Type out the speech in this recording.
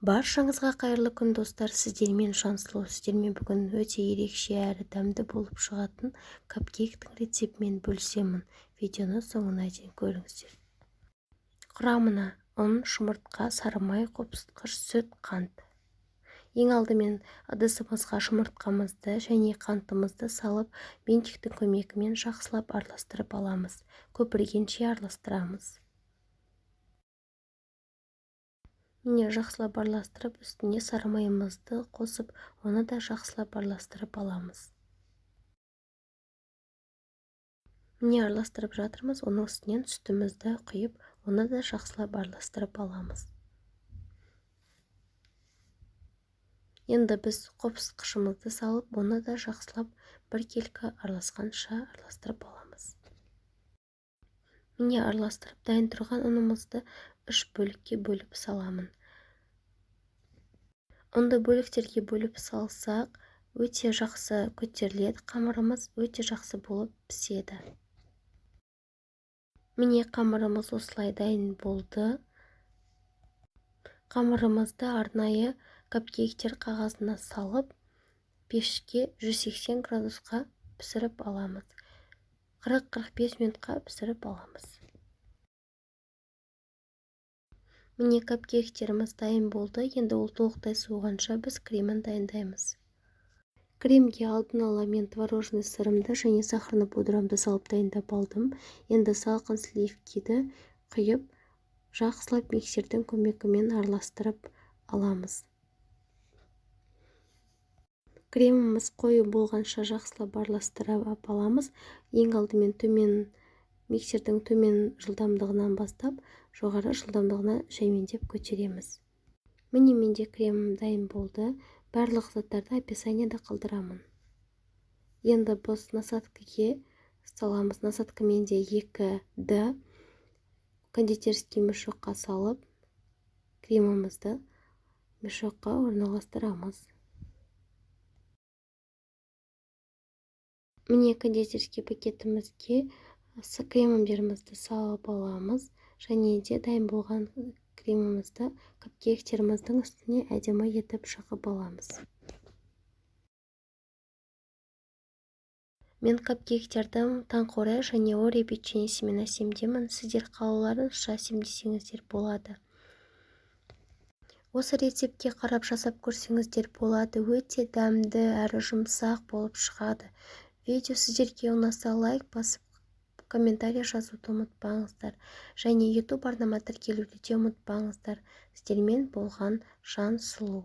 Баршаңызға қайырлы күн достар, сіздермен Жансұлу. Сіздермен бүгін өте ерекше әрі дәмді болып шығатын капкейктің рецептімен бөлісемін. Видеоны соңына дейін көріңіздер. Құрамына ұн, жұмыртқа, сары май, қопсытқыш, сүт, қант. Ең алдымен ыдысымызға жұмыртқамызды және қантымызды салып, винчиктің көмегімен жақсылап араластырып аламыз. Көпіргенше араластырамыз. Міне жақсылап араластырып, үстіне сары майымызды қосып, оны да жақсылап араластырып аламыз. Міне араластырып жатырмыз, оның үстінен сүтімізді құйып, оны да жақсылап араластырып аламыз. Енді біз қопсытқышымызды салып, оны да жақсылап біркелкі араласқанша араластырып аламыз. Міне араластырып дайын тұрған ұнымызды 3 бөлікке бөліп саламын. Ұнды бөліктерге бөліп салсақ, өте жақсы көтеріледі, қамырымыз өте жақсы болып піседі. Міне қамырымыз осылай дайын болды. Қамырымызды арнайы капкейктер қағазына салып, пешке 180 градусқа пісіріп аламыз. 40-45 минутқа пісіріп аламыз. Міне капкейктеріміз дайын болды. Енді ол толықтай суығанша біз кремін дайындаймыз. Кремге алдын ала мен творожный сырымды және сахарный пудрамды салып дайындап алдым. Енді салқын сливкиді құйып, жақсылап миксердің көмегімен араластырып аламыз. Креміміз қою болғанша жақсылап араластырып аламыз. Ең алдымен миксердің төмен жылдамдығынан бастап, жоғары жылдамдығына жаймендеп көтереміз. Міне менде кремім дайын болды. Барлық заттарды описаниеда қалдырамын. Енді біз насадкаге саламыз. Насадкамен де 2-ді кондитерский мешокқа салып, кремімізді мешокқа орналастырамыз. Міне кондитерский пакетімізге кремімдерімізді салып аламыз, және де дайын болған кремімізді капкейктеріміздің үстіне әдемі етіп жағып аламыз. Мен капкейктерді таңқурай және ори печеньесімен әсемдеймін. Сіздер қалауларыңызша әсемдесеңіздер болады. Осы рецептке қарап жасап көрсеңіздер болады. Өте дәмді әрі жұмсақ болып шығады. Видео сіздерге ұнаса лайк басып, комментарий жазуды ұмытпаңыздар. Және YouTube арнама тіркелуді де ұмытпаңыздар. Сіздермен болған Жансұлу.